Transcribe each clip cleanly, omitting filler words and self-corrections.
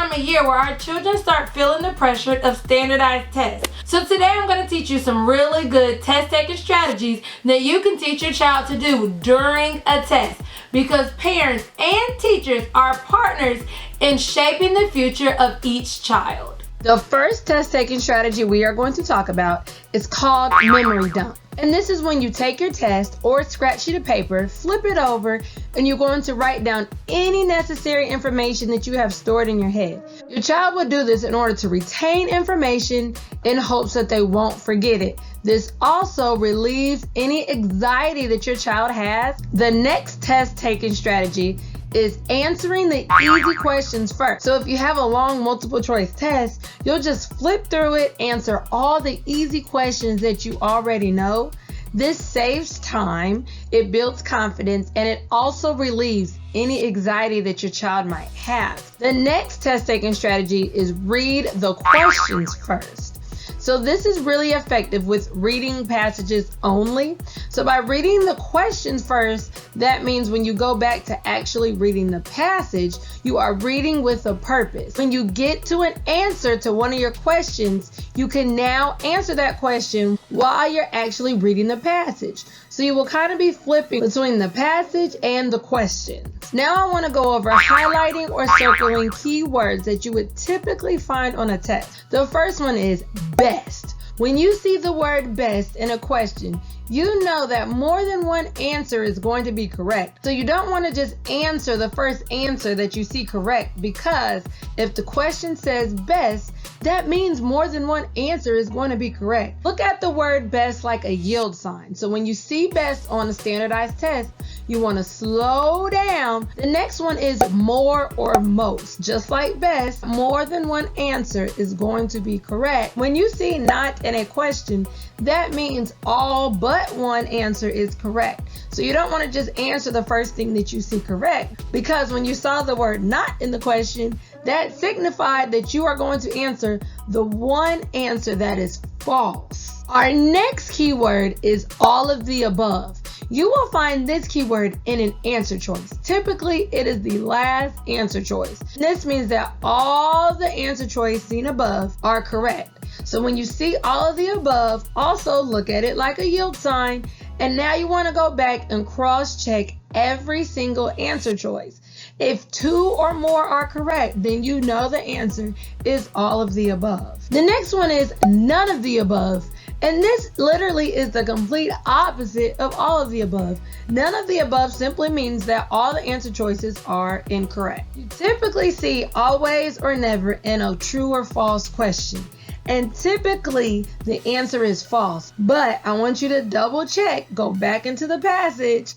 time of year where our children start feeling the pressure of standardized tests. So today I'm going to teach you some really good test taking strategies that you can teach your child to do during a test, because parents and teachers are partners in shaping the future of each child. The first test taking strategy we are going to talk about is called memory dump. And this is when you take your test or scratch sheet of paper, flip it over, and you're going to write down any necessary information that you have stored in your head. Your child will do this in order to retain information in hopes that they won't forget it. This also relieves any anxiety that your child has. The next test taking strategy is answering the easy questions first. So if you have a long multiple choice test, you'll just flip through it, answer all the easy questions that you already know. This saves time, it builds confidence, and it also relieves any anxiety that your child might have. The next test taking strategy is read the questions first. So this is really effective with reading passages only. So by reading the questions first, that means when you go back to actually reading the passage, you are reading with a purpose. When you get to an answer to one of your questions, you can now answer that question while you're actually reading the passage. So you will kind of be flipping between the passage and the questions. Now I want to go over highlighting or circling keywords that you would typically find on a test. The first one is best. When you see the word best in a question, you know that more than one answer is going to be correct. So you don't want to just answer the first answer that you see correct, because if the question says best, that means more than one answer is going to be correct. Look at the word best like a yield sign. So when you see best on a standardized test, you want to slow down. The next one is more or most. Just like best, more than one answer is going to be correct. When you see not in a question, that means all but one answer is correct. So you don't want to just answer the first thing that you see correct, because when you saw the word not in the question, that signified that you are going to answer the one answer that is false. Our next keyword is all of the above. You will find this keyword in an answer choice. Typically, it is the last answer choice. This means that all the answer choices seen above are correct. So when you see all of the above, also look at it like a yield sign. And now you want to go back and cross-check every single answer choice. If two or more are correct, then you know the answer is all of the above. The next one is none of the above. And this literally is the complete opposite of all of the above. None of the above simply means that all the answer choices are incorrect. You typically see always or never in a true or false question. And typically the answer is false. But I want you to double check, go back into the passage.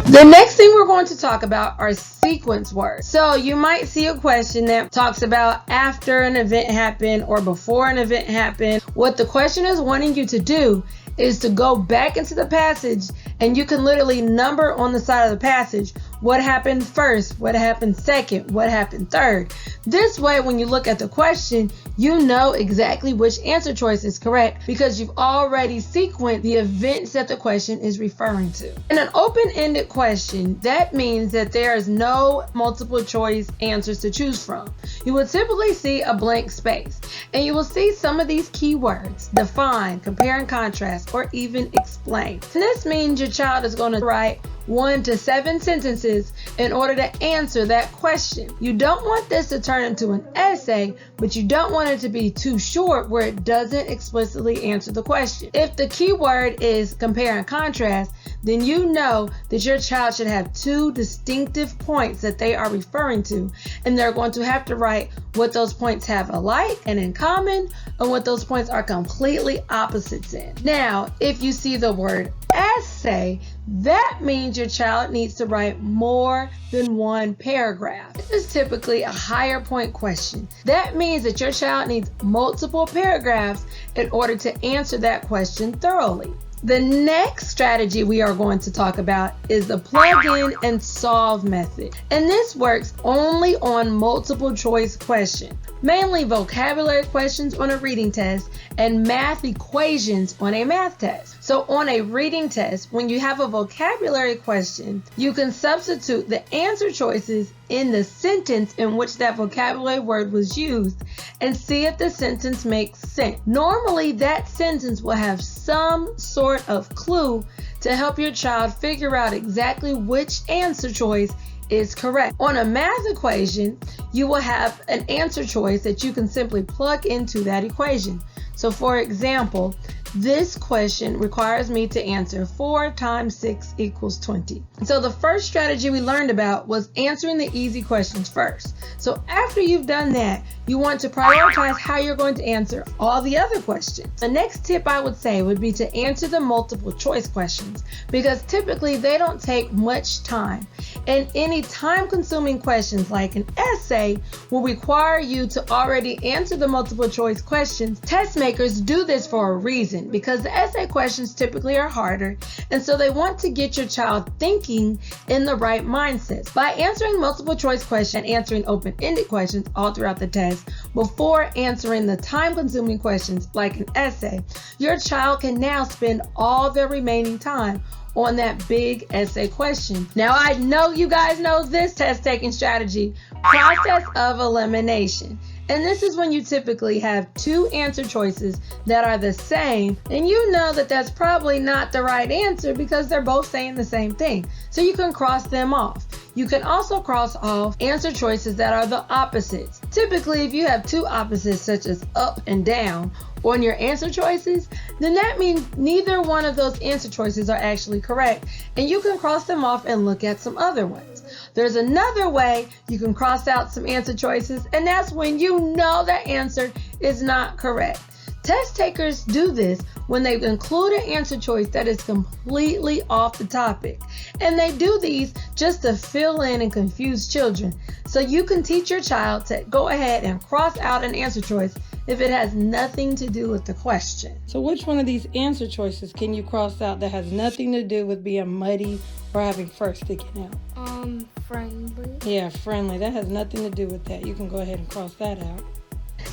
The next thing we're going to talk about are sequence words. So you might see a question that talks about after an event happened or before an event happened. What the question is wanting you to do is to go back into the passage, and you can literally number on the side of the passage what happened first, what happened second, what happened third. This way, when you look at the question, you know exactly which answer choice is correct, because you've already sequenced the events that the question is referring to. In an open-ended question, that means that there is no multiple choice answers to choose from. You will typically see a blank space, and you will see some of these keywords: define, compare and contrast, or even explain. So this means your child is going to write 1 to 7 sentences in order to answer that question. You don't want this to turn into an essay, but you don't want it to be too short where it doesn't explicitly answer the question. If the keyword is compare and contrast, then you know that your child should have 2 distinctive points that they are referring to, and they're going to have to write what those points have alike and in common, and what those points are completely opposites in. Now, if you see the word essay, that means your child needs to write more than one paragraph. This is typically a higher point question. That means that your child needs multiple paragraphs in order to answer that question thoroughly. The next strategy we are going to talk about is the plug in and solve method. And this works only on multiple choice questions, mainly vocabulary questions on a reading test and math equations on a math test. So on a reading test, when you have a vocabulary question, you can substitute the answer choices in the sentence in which that vocabulary word was used and see if the sentence makes sense. Normally, that sentence will have some sort of clue to help your child figure out exactly which answer choice is correct. On a math equation, you will have an answer choice that you can simply plug into that equation. So for example, this question requires me to answer 4 times 6 equals 20. So the first strategy we learned about was answering the easy questions first. So after you've done that, you want to prioritize how you're going to answer all the other questions. The next tip I would say would be to answer the multiple choice questions because typically they don't take much time. And any time-consuming questions like an essay will require you to already answer the multiple choice questions. Test makers do this for a reason because the essay questions typically are harder, and so they want to get your child thinking in the right mindset. By answering multiple choice questions and answering open-ended questions all throughout the test before answering the time-consuming questions like an essay, your child can now spend all their remaining time on that big essay question. Now, I know you guys know this test-taking strategy, process of elimination. And this is when you typically have 2 answer choices that are the same, and you know that that's probably not the right answer because they're both saying the same thing. So you can cross them off. You can also cross off answer choices that are the opposites. Typically, if you have 2 opposites such as up and down on your answer choices, then that means neither one of those answer choices are actually correct, and you can cross them off and look at some other ones. There's another way you can cross out some answer choices, and that's when you know that answer is not correct. Test takers do this when they include an answer choice that is completely off the topic. And they do these just to fill in and confuse children. So you can teach your child to go ahead and cross out an answer choice if it has nothing to do with the question. So which one of these answer choices can you cross out that has nothing to do with being muddy or having fur sticking out? Friendly. Yeah, friendly. That has nothing to do with that. You can go ahead and cross that out.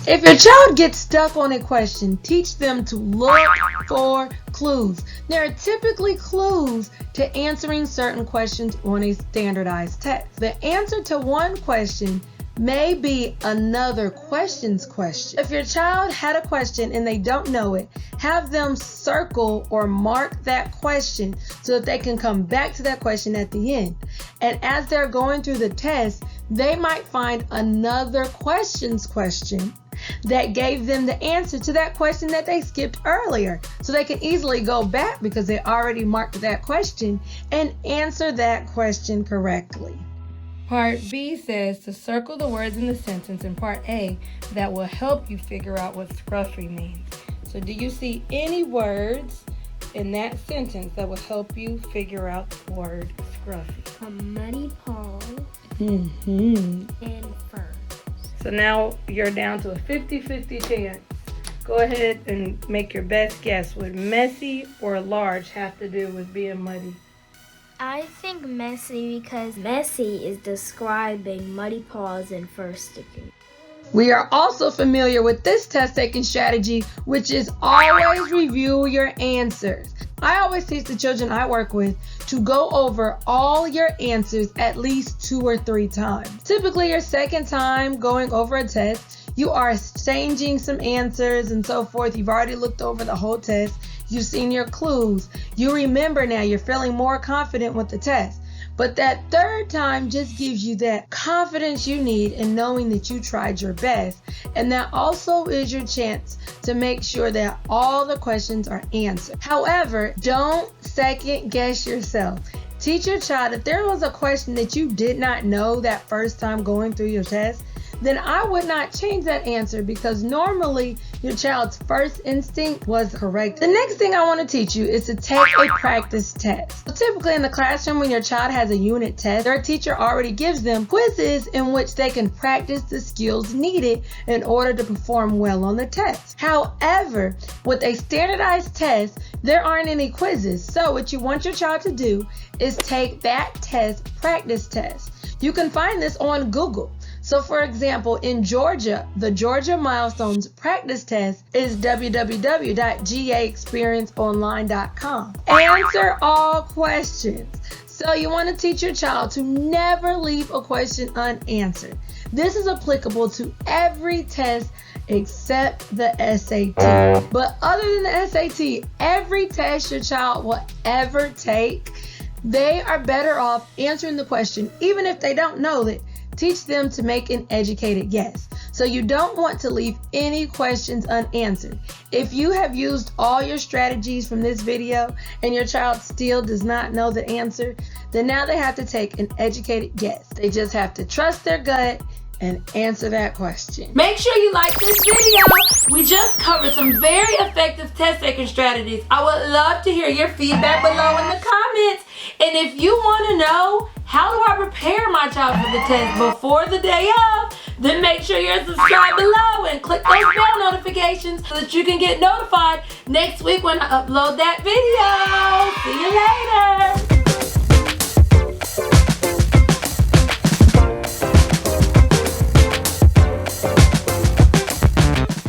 If your child gets stuck on a question, teach them to look for clues. There are typically clues to answering certain questions on a standardized test. The answer to one question may be another question's question. If your child had a question and they don't know it, have them circle or mark that question so that they can come back to that question at the end. And as they're going through the test, they might find another question's question that gave them the answer to that question that they skipped earlier. So they can easily go back because they already marked that question and answer that question correctly. Part B says to circle the words in the sentence in Part A that will help you figure out what scruffy means. So do you see any words in that sentence that will help you figure out the word scruffy? A muddy paws Mm-hmm. and fur. So now you're down to a 50-50 chance. Go ahead and make your best guess. Would messy or large have to do with being muddy? I think messy because messy is describing muddy paws and fur sticking. We are also familiar with this test-taking strategy, which is always review your answers. I always teach the children I work with to go over all your answers at least 2 or 3 times. Typically, your second time going over a test, you are changing some answers and so forth. You've already looked over the whole test. You've seen your clues. You remember now. You're feeling more confident with the test. But that third time just gives you that confidence you need in knowing that you tried your best. And that also is your chance to make sure that all the questions are answered. However, don't second guess yourself. Teach your child if there was a question that you did not know that first time going through your test, then I would not change that answer because normally your child's first instinct was correct. The next thing I want to teach you is to take a practice test. So typically in the classroom when your child has a unit test, their teacher already gives them quizzes in which they can practice the skills needed in order to perform well on the test. However, with a standardized test, there aren't any quizzes. So what you want your child to do is take that test practice test. You can find this on Google. So for example, in Georgia, the Georgia Milestones practice test is www.gaexperienceonline.com. Answer all questions. So you want to teach your child to never leave a question unanswered. This is applicable to every test except the SAT. But other than the SAT, every test your child will ever take, they are better off answering the question, even if they don't know it. Teach them to make an educated guess. So you don't want to leave any questions unanswered. If you have used all your strategies from this video and your child still does not know the answer, then now they have to take an educated guess. They just have to trust their gut and answer that question. Make sure you like this video. We just covered some very effective test taking strategies. I would love to hear your feedback below in the comments. And if you want to know how do I prepare my child for the test before the day of, then make sure you're subscribed below and click those bell notifications so that you can get notified next week when I upload that video.